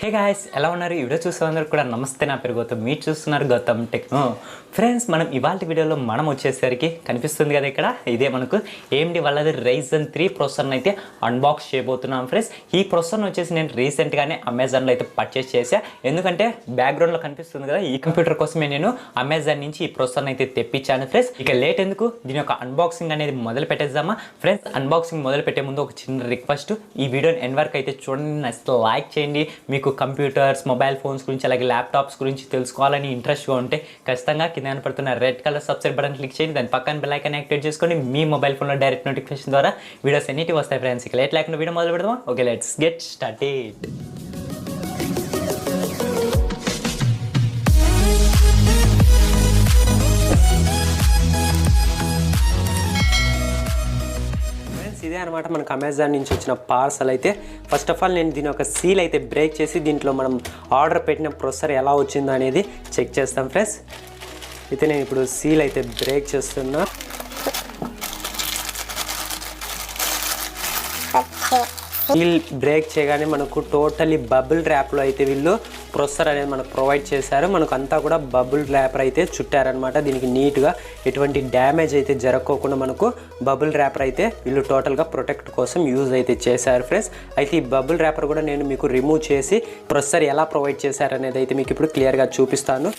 Hey guys, ఎలా ఉన్నారు? Video చూసేందరూ కూడా నమస్తే. నా పేరు గౌతమ్, మీరు చూస్తున్నారు గౌతమ్ టెక్నో. ఫ్రెండ్స్, మనం ఇవాళ వీడియోలో మనం వచ్చేసరికి కనిపిస్తుంది కదా ఇక్కడ, ఇదే మనకు AMD వాళ్ళది ryzen 3 ప్రాసెసర్ని అయితే అన్బాక్స్ చేయబోతున్నాం. ఫ్రెండ్స్, ఈ ప్రాసెసర్ని వచ్చేసి నేను రీసెంట్గానే అమెజాన్లో అయితే పర్చేస్ చేశా. ఎందుకంటే బ్యాక్గ్రౌండ్లో కనిపిస్తుంది కదా, ఈ కంప్యూటర్ కోసమే నేను అమెజాన్ నుంచి ఈ ప్రాసెసర్ని అయితే తెప్పించాను. ఫ్రెండ్స్, ఇక లేట్ ఎందుకు, దీని యొక్క అన్బాక్సింగ్ అనేది మొదలు పెట్టేద్దామా? ఫ్రెండ్స్, అన్బాక్సింగ్ మొదలు పెట్టే ముందు ఒక చిన్న రిక్వెస్ట్, ఈ వీడియోని ఎండ్ వరకు అయితే చూడండి, నచ్చితే లైక్ చేయండి. మీకు కంప్యూటర్స్, మొబైల్ ఫోన్స్ గురించి అలాగే ల్యాప్టాప్స్ గురించి తెలుసుకోవాలని ఇంట్రెస్ట్గా ఉంటే ఖచ్చితంగా కింద కనపడుతున్న red colour subscribe button click చేయండి. దాని పక్కన బెల్ ఐకాన్ యాక్టివేట్ చేసుకొని మీ మొబైల్ ఫోన్లో డైరెక్ట్ నోటిఫికేషన్ ద్వారా వీడియోస్ అన్నిటి వస్తాయి. ఫ్రెండ్స్, ఇక లేట్ లేకుండా వీడియో మొదలు పెడదాం. Okay, let's get started. ఇదే అనమాట మనకు అమెజాన్ నుంచి వచ్చిన పార్సల్ అయితే. ఫస్ట్ ఆఫ్ ఆల్ నేను దీని ఒక సీల్ అయితే బ్రేక్ చేసి దీంట్లో మనం ఆర్డర్ పెట్టిన ప్రాసెసర్ ఎలా వచ్చిందో అనేది చెక్ చేస్తాం. ఫ్రెండ్స్, అయితే నేను ఇప్పుడు సీల్ అయితే బ్రేక్ చేస్తున్నా. సీల్ బ్రేక్ చేయగానే మనకు టోటలీ బబుల్ ర్యాప్లో అయితే వీళ్ళు ప్రాసెసర్ అనేది మనకు ప్రొవైడ్ చేశారు. మనకు అంతా కూడా బబుల్ ర్యాపర్ అయితే చుట్టారనమాట. దీనికి నీట్గా ఎటువంటి డ్యామేజ్ అయితే జరగకోకుండా మనకు బబుల్ ర్యాపర్ అయితే వీళ్ళు టోటల్గా ప్రొటెక్ట్ కోసం యూజ్ అయితే చేశారు. ఫ్రెండ్స్, అయితే ఈ బబుల్ ర్యాపర్ కూడా నేను మీకు రిమూవ్ చేసి ప్రాసెసర్ ఎలా ప్రొవైడ్ చేశారు అనేది అయితే మీకు ఇప్పుడు క్లియర్గా చూపిస్తాను.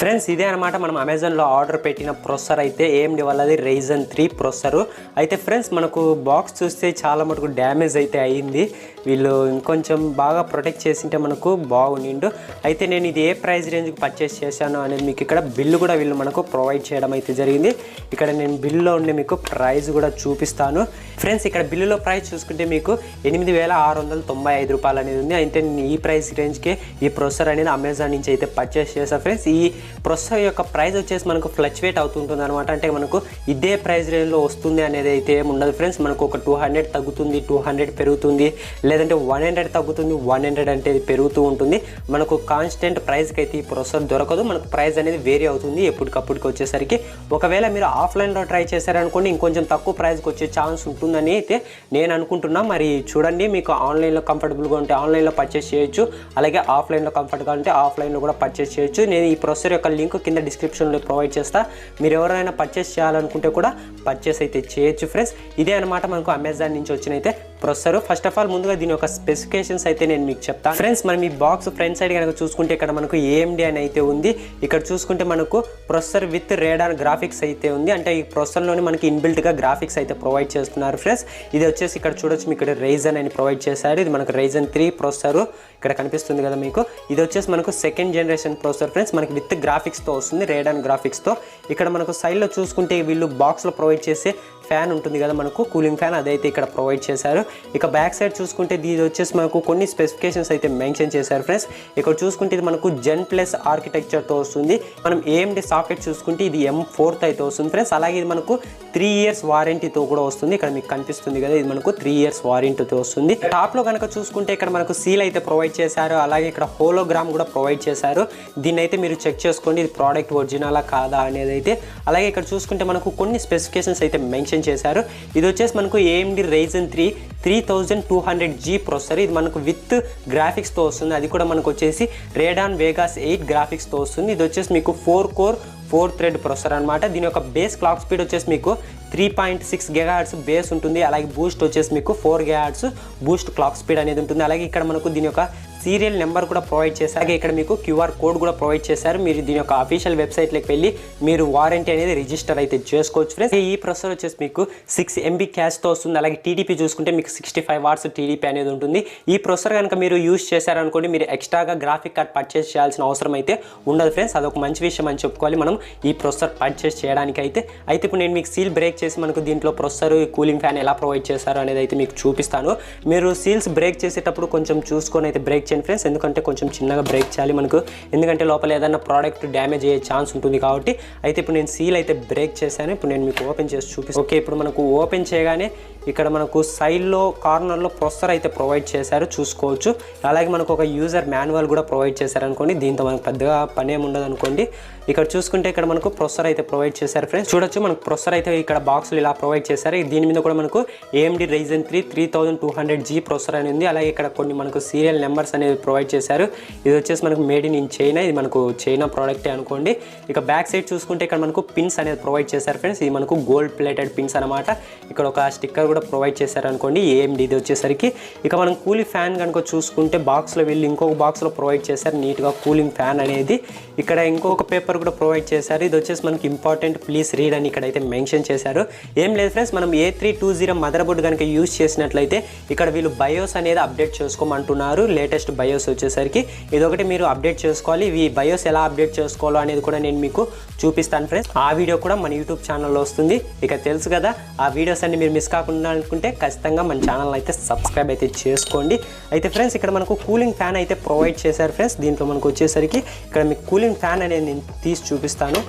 ఫ్రెండ్స్, ఇదే అనమాట మనం అమెజాన్లో ఆర్డర్ పెట్టిన ప్రాసెసర్ అయితే AMD వాళ్ళది ryzen 3 ప్రాసెసర్ అయితే. ఫ్రెండ్స్, మనకు బాక్స్ చూస్తే చాలా మటుకు డ్యామేజ్ అయితే అయ్యింది. వీళ్ళు ఇంకొంచెం బాగా ప్రొటెక్ట్ చేసింటే మనకు బాగుండిండు. అయితే నేను ఇది ఏ ప్రైస్ రేంజ్కి పర్చేస్ చేశాను అనేది మీకు ఇక్కడ బిల్లు కూడా వీళ్ళు మనకు ప్రొవైడ్ చేయడం అయితే జరిగింది. ఇక్కడ నేను బిల్లులో ఉండే మీకు ప్రైస్ కూడా చూపిస్తాను. ఫ్రెండ్స్, ఇక్కడ బిల్లులో ప్రైస్ చూసుకుంటే మీకు 8,695 రూపాయలు అనేది ఉంది. అయితే నేను ఈ ప్రైస్ రేంజ్కే ఈ ప్రాసెసర్ అనేది అమెజాన్ నుంచి అయితే పర్చేస్ చేశాను. ఫ్రెండ్స్, ఈ ప్రాసెసర్ యొక్క ప్రైస్ వచ్చేసి మనకు ఫ్లక్చువేట్ అవుతుంటుంది అనమాట. అంటే మనకు ఇదే ప్రైస్ రేంజ్లో వస్తుంది అనేది అయితే ఏమి ఉండదు. ఫ్రెండ్స్, మనకు ఒక 200 తగ్గుతుంది, 200 పెరుగుతుంది, లేదంటే 100 తగ్గుతుంది, 100 అంటే పెరుగుతూ ఉంటుంది. మనకు కాన్స్టెంట్ ప్రైస్కి అయితే ఈ ప్రాసెసర్ దొరకదు. మనకు ప్రైస్ అనేది వేరీ అవుతుంది ఎప్పటికప్పుడుకి వచ్చేసరికి. ఒకవేళ మీరు ఆఫ్లైన్లో ట్రై చేశారనుకోండి, ఇంకొంచెం తక్కువ ప్రైస్కి వచ్చే ఛాన్స్ ఉంటుందని అయితే నేను అనుకుంటున్నా. మరి చూడండి, మీకు ఆన్లైన్లో కంఫర్టబుల్గా ఉంటే ఆన్లైన్లో పర్చేస్ చేయొచ్చు, అలాగే ఆఫ్లైన్లో కంఫర్ట్గా ఉంటే ఆఫ్లైన్లో కూడా పర్చేస్ చేయొచ్చు. నేను ఈ ప్రాసెసర్ యొక్క లింక్ కింద డిస్క్రిప్షన్లో ప్రొవైడ్ చేస్తా. మీరు ఎవరైనా పర్చేస్ చేయాలనుకుంటే కూడా పర్చేస్ అయితే చేయొచ్చు. ఫ్రెండ్స్, ఇదే అనమాట మనకు అమెజాన్ నుంచి వచ్చిన అయితే ప్రాసెసర్. ఫస్ట్ ఆఫ్ ఆల్ ముందుగా దీని యొక్క స్పెసిఫికేషన్స్ అయితే నేను మీకు చెప్తాను. ఫ్రెండ్స్, మనం ఈ బాక్స్ ఫ్రంట్ సైడ్ కనుక చూసుకుంటే ఇక్కడ మనకు AMD అని అయితే ఉంది. ఇక్కడ చూసుకుంటే మనకు ప్రాసెసర్ విత్ రేడాన్ గ్రాఫిక్స్ అయితే ఉంది. అంటే ఈ ప్రాసెసర్లోనే మనకి ఇన్బిల్ట్గా గ్రాఫిక్స్ అయితే ప్రొవైడ్ చేస్తున్నారు. ఫ్రెండ్స్, ఇది వచ్చేసి ఇక్కడ చూడొచ్చు, మీకు ఇక్కడ ryzen అని ప్రొవైడ్ చేశారు. ఇది మనకు ryzen 3 ప్రాసెసర్ ఇక్కడ కనిపిస్తుంది కదా మీకు. ఇది వచ్చేసి మనకు సెకండ్ జనరేషన్ ప్రాసెసర్. ఫ్రెండ్స్, మనకి విత్ గ్రాఫిక్స్తో వస్తుంది, రేడాన్ గ్రాఫిక్స్తో. ఇక్కడ మనకు సైడ్లో చూసుకుంటే వీళ్ళు బాక్స్లో ప్రొవైడ్ చేసే ఫ్యాన్ ఉంటుంది కదా మనకు, కూలింగ్ ఫ్యాన్, అదైతే ఇక్కడ ప్రొవైడ్ చేశారు. ఇక బ్యాక్ సైడ్ చూసుకుంటే ఇది వచ్చేసి మనకు కొన్ని స్పెసిఫికేషన్స్ అయితే మెన్షన్ చేశారు. ఫ్రెండ్స్, ఇక్కడ చూసుకుంటే ఇది మనకు Gen+ ఆర్కిటెక్చర్తో వస్తుంది. మనం AMD సాకెట్ చూసుకుంటే ఇది M4 అయితే వస్తుంది. ఫ్రెండ్స్, అలాగే ఇది మనకు 3 years వారంటీతో కూడా వస్తుంది. ఇక్కడ మీకు కనిపిస్తుంది కదా, ఇది మనకు 3 years వారంటీతో వస్తుంది. టాప్లో కనుక చూసుకుంటే ఇక్కడ మనకు సీల్ అయితే ప్రొవైడ్ చేశారు, అలాగే ఇక్కడ హోలోగ్రామ్ కూడా ప్రొవైడ్ చేశారు. దీన్ని అయితే మీరు చెక్ చేసుకోండి, ఇది ప్రోడక్ట్ ఒరిజినలా కాదా అనేది అయితే. అలాగే ఇక్కడ చూసుకుంటే మనకు కొన్ని స్పెసిఫికేషన్స్ అయితే మెన్షన్ చేశారు. ఇది వచ్చేసి మనకు AMD ryzen 3 3200G ప్రాసెసర్. ఇది మనకు విత్ గ్రాఫిక్స్తో వస్తుంది. అది కూడా మనకు వచ్చేసి రేడాన్ వేగాస్ 8 గ్రాఫిక్స్తో వస్తుంది. ఇది వచ్చేసి మీకు 4 core 4 thread ప్రాసెసర్ అనమాట. దీని యొక్క బేస్ క్లాక్ స్పీడ్ వచ్చేసి మీకు 3.6 GHz బేస్ ఉంటుంది. అలాగే బూస్ట్ వచ్చేసి మీకు 4 GHz బూస్ట్ క్లాక్ స్పీడ్ అనేది ఉంటుంది. అలాగే ఇక్కడ మనకు దీని యొక్క సీరియల్ నెంబర్ కూడా ప్రొవైడ్ చేశారు. అలాగే ఇక్కడ మీకు QR కోడ్ కూడా ప్రొవైడ్ చేశారు. మీరు దీని యొక్క అఫీషియల్ వెబ్సైట్లోకి వెళ్ళి మీరు వారంటీ అనేది రిజిస్టర్ అయితే చేసుకోవచ్చు. ఫ్రెండ్స్, ఈ ప్రాసెసర్ వచ్చేసి మీకు 6 MB క్యాష్తో వస్తుంది. అలాగే TDP చూసుకుంటే మీకు 65 watts TDP అనేది ఉంటుంది. ఈ ప్రాసెసర్ కనుక మీరు యూజ్ చేశారనుకోండి, మీరు ఎక్స్ట్రాగా గ్రాఫిక్ కార్డ్ పర్చేస్ చేయాల్సిన అవసరం అయితే ఉండదు. ఫ్రెండ్స్, అదొక మంచి విషయం అని చెప్పుకోవాలి మనం ఈ ప్రాసెసర్ పర్చేస్ చేయడానికి అయితే. ఇప్పుడు నేను మీకు సీల్ బ్రేక్ చేసి మనకు దీంట్లో ప్రాసెసర్, కూలింగ్ ఫ్యాన్ ఎలా ప్రొవైడ్ చేశారు అనేది అయితే మీకు చూపిస్తాను. మీరు సీల్స్ బ్రేక్ చేసేటప్పుడు కొంచెం చూసుకొని అయితే బ్రేక్ చేయండి ఫ్రెండ్స్, ఎందుకంటే కొంచెం చిన్నగా బ్రేక్ చేయాలి మనకు, ఎందుకంటే లోపల ఏదైనా ప్రోడక్ట్ డ్యామేజ్ అయ్యే ఛాన్స్ ఉంటుంది కాబట్టి. అయితే ఇప్పుడు నేను సీల్ అయితే బ్రేక్ చేశాను. ఇప్పుడు నేను మీకు ఓపెన్ చేసి చూపిస్తాను. ఓకే, ఇప్పుడు మనకు ఓపెన్ చేయగానే ఇక్కడ మనకు సైడ్లో కార్నర్లో ప్రాసెసర్ అయితే ప్రొవైడ్ చేశారు, చూసుకోవచ్చు. అలాగే మనకు ఒక యూజర్ మాన్యువల్ కూడా ప్రొవైడ్ చేశారు అనుకోండి. దీంతో మనకు పెద్దగా పని ఏమి ఉండదు అనుకోండి. ఇక్కడ చూసుకుంటే ఇక్కడ మనకు ప్రొసెసర్ అయితే ప్రొవైడ్ చేశారు ఫ్రెండ్స్. చూడొచ్చు మనకు ప్రొసెసర్ అయితే ఇక్కడ బాక్స్లో ఇలా ప్రొవైడ్ చేశారు. దీని మీద కూడా మనకు AMD ryzen 3 3200G ప్రొసెసర్ అని ఉంది. అలాగే ఇక్కడ కొన్ని మనకు సీరియల్ నెంబర్స్ అనేవి ప్రొవైడ్ చేశారు. ఇది వచ్చేసి మనకు మేడ్ ఇన్ చైనా, ఇది మనకు చైనా ప్రోడక్టే అనుకోండి. ఇక బ్యాక్ సైడ్ చూసుకుంటే ఇక్కడ మనకు పిన్స్ అనేది ప్రొవైడ్ చేశారు ఫ్రెండ్స్. ఇది మనకు గోల్డ్ ప్లేటెడ్ పిన్స్ అనమాట. ఇక్కడ ఒక స్టిక్కర్ కూడా ప్రొవైడ్ చేశారు అనుకోండి AMD ఇది వచ్చేసరికి. ఇక మనం కూలింగ్ ఫ్యాన్ కనుక చూసుకుంటే బాక్స్లో వెళ్ళి ఇంకొక బాక్స్లో ప్రొవైడ్ చేశారు నీట్గా కూలింగ్ ఫ్యాన్ అనేది. ఇక్కడ ఇంకొక పేపర్ కూడా ప్రొవైడ్ చేశారు. ఇది వచ్చేసి మనకి ఇంపార్టెంట్ ప్లీజ్ రీడ్ అని ఇక్కడైతే మెన్షన్ చేశారు. ఏం లేదు ఫ్రెండ్స్, మనం A320 మదర్ బోర్డ్ కనుక యూజ్ చేసినట్లయితే ఇక్కడ వీళ్ళు బయోస్ అనేది అప్డేట్ చేసుకోమంటున్నారు. లేటెస్ట్ బయోస్ వచ్చేసరికి ఇదొకటి మీరు అప్డేట్ చేసుకోవాలి. ఈ బయోస్ ఎలా అప్డేట్ చేసుకోవాలో అనేది కూడా నేను మీకు చూపిస్తాను ఫ్రెండ్స్. ఆ వీడియో కూడా మన యూట్యూబ్ ఛానల్లో వస్తుంది. ఇక తెలుసు కదా, ఆ వీడియోస్ అన్ని మీరు మిస్ కాకుండా అనుకుంటే ఖచ్చితంగా మన ఛానల్ అయితే సబ్స్క్రైబ్ అయితే చేసుకోండి. అయితే ఫ్రెండ్స్ ఇక్కడ మనకు కూలింగ్ ఫ్యాన్ అయితే ప్రొవైడ్ చేశారు ఫ్రెండ్స్. దీంట్లో మనకు వచ్చేసరికి ఇక్కడ మీకు కూలింగ్ ఫ్యాన్ అనేది నేను తీసి చూపిస్తాను.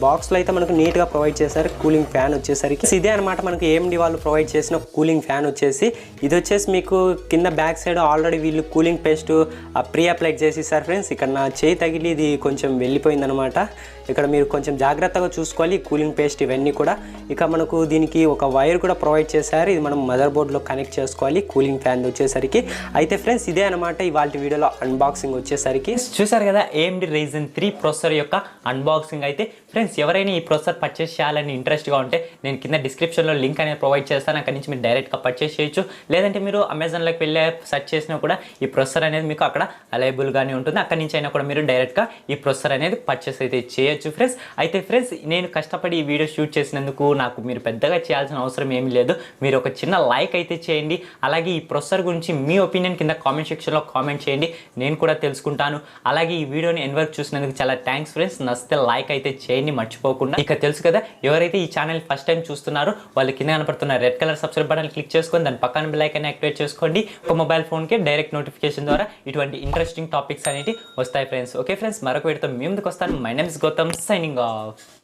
బాక్స్లో అయితే మనకు నీట్గా ప్రొవైడ్ చేశారు కూలింగ్ ఫ్యాన్ వచ్చేసరికి. ఇదే అనమాట మనకు AMD వాళ్ళు ప్రొవైడ్ చేసిన కూలింగ్ ఫ్యాన్ వచ్చేసి. ఇది వచ్చేసి మీకు కింద బ్యాక్ సైడ్ ఆల్రెడీ వీళ్ళు కూలింగ్ పేస్ట్ ప్రీ అప్లైడ్ చేసి ఇస్తారు ఫ్రెండ్స్. ఇక్కడ నా చేయి తగిలి ఇది కొంచెం వెళ్ళిపోయిందనమాట. ఇక్కడ మీరు కొంచెం జాగ్రత్తగా చూసుకోవాలి కూలింగ్ పేస్ట్ ఇవన్నీ కూడా. ఇక మనకు దీనికి ఒక వైర్ కూడా ప్రొవైడ్ చేశారు. ఇది మనం మదర్ బోర్డ్లో కనెక్ట్ చేసుకోవాలి కూలింగ్ ఫ్యాన్ వచ్చేసరికి. అయితే ఫ్రెండ్స్ ఇదే అనమాట ఇవాళ వీడియోలో అన్బాక్సింగ్ వచ్చేసరికి. చూసారు కదా AMD ryzen 3 ప్రొసెసర్ యొక్క అన్బాక్సింగ్ అయితే. ఫ్రెండ్స్ ఎవరైనా ఈ ప్రొసెసర్ పర్చేస్ చేయాలని ఇంట్రెస్ట్గా ఉంటే నేను కింద డిస్క్రిప్షన్లో లింక్ అనేది ప్రొవైడ్ చేస్తాను. అక్కడి నుంచి మీరు డైరెక్ట్గా పర్చేస్ చేయొచ్చు. లేదంటే మీరు అమెజాన్లోకి వెళ్ళి సెర్చ్ చేసినా కూడా ఈ ప్రొసెసర్ అనేది మీకు అక్కడ అవైలబుల్గానే ఉంటుంది. అక్కడి నుంచి అయినా కూడా మీరు డైరెక్ట్గా ఈ ప్రొసెసర్ అనేది పర్చేస్ అయితే చేయొచ్చు ఫ్రెండ్స్. అయితే ఫ్రెండ్స్ నేను కష్టపడి ఈ వీడియో షూట్ చేసినందుకు నాకు మీరు పెద్దగా చేయాల్సిన అవసరం ఏమీ లేదు. మీరు ఒక చిన్న లైక్ అయితే చేయండి. అలాగే ఈ ప్రొసెసర్ గురించి మీ ఒపీనియన్ కింద కామెంట్ సెక్షన్లో కామెంట్ చేయండి, నేను కూడా తెలుసుకుంటాను. అలాగే ఈ వీడియోని ఎండ్ వరకు చూసినందుకు చాలా థ్యాంక్స్ ఫ్రెండ్స్. నచ్చితే లైక్ అయితే చేయండి మర్చిపోకుండా. ఇక తెలుసు కదా, ఎవరైతే ఈ ఛానల్ ఫస్ట్ టైం చూస్తున్నారో వాళ్ళు కింద కనపడుతున్న red colour subscribe button click చేసుకొని దాని పక్కన బెల్ ఐకాన్ యాక్టివేట్ చేసుకోండి. ఒక మొబైల్ ఫోన్కి డైరెక్ట్ నోటిఫికేషన్ ద్వారా ఇటువంటి ఇంట్రెస్టింగ్ టాపిక్స్ అనేవి వస్తాయి ఫ్రెండ్స్. ఓకే ఫ్రెండ్స్, మరొక వీడియోతో మీ ముందుకు వస్తాను. My name is Gautam, signing of.